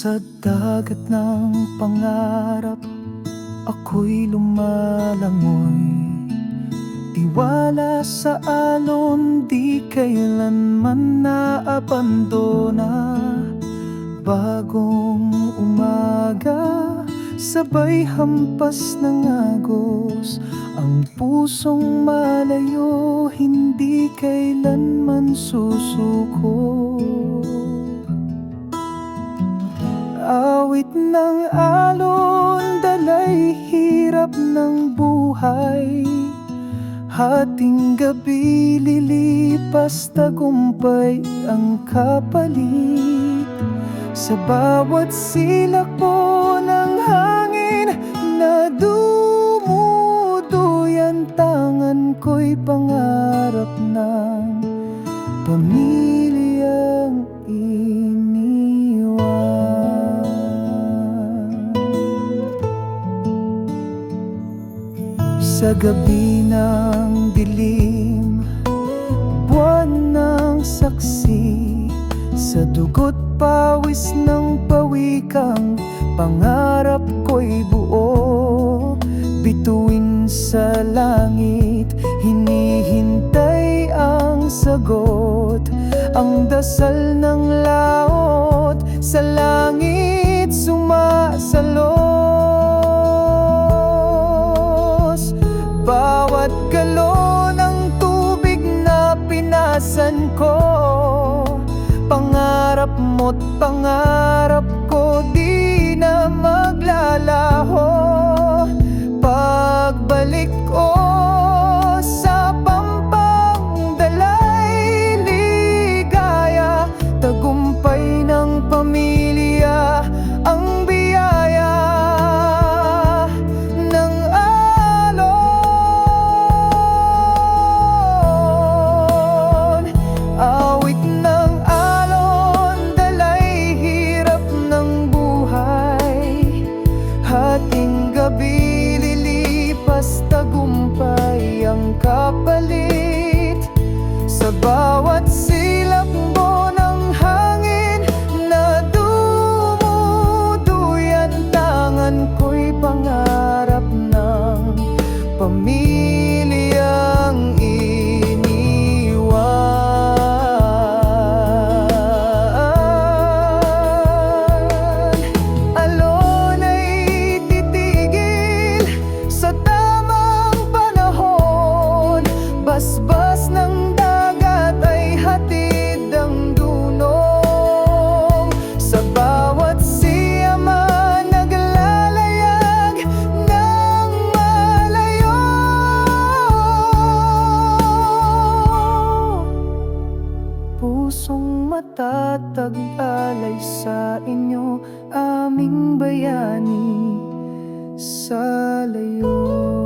Sa dagat ng pangarap, ako'y lumalangoy. Tiwala sa alon, di kailanman naabandona. Bagong umaga, sabay hampas ng agos. Ang pusong malayo, hindi kailanman susuko. Awit ng alon, dalay hirap ng buhay. Hating gabi lilipas, tagumpay ang kapalit. Sa bawat silak po ng hangin na dumuduyan, tangan ko'y pangarap ng pamilyang iniwan. Sa gabi ng dilim, buwan ng saksi, sa dugo't pawis ng pawikang pangarap ko'y buo. Bituin sa langit, hinihintay ang sagot. Ang dasal ng laot, sa langit sumasalos. Bawat galon ng tubig na pinasan ko, pangarap mo't pangarap ko, di na maglalaho. Pagbalik ko sa pampang dalay ligaya, tagumpay ng pamilya ang biyaya ng alon. Awit ng alon, dalay hirap ng buhay. Hating gabi lilipas, tagumpay ang kapalit. Sa bawat silak mo ng hangin na dumuduyan, tangan ko'y pangarap ng pamilyang iniwan. Alon ay titigil sa tamang panahon. Basbas ng dagat ay hatid ang dunong. Sa bawat siyaman, naglalayag ng malayo. Pusong matatag, alay sa inyo, aming bayani sa layo.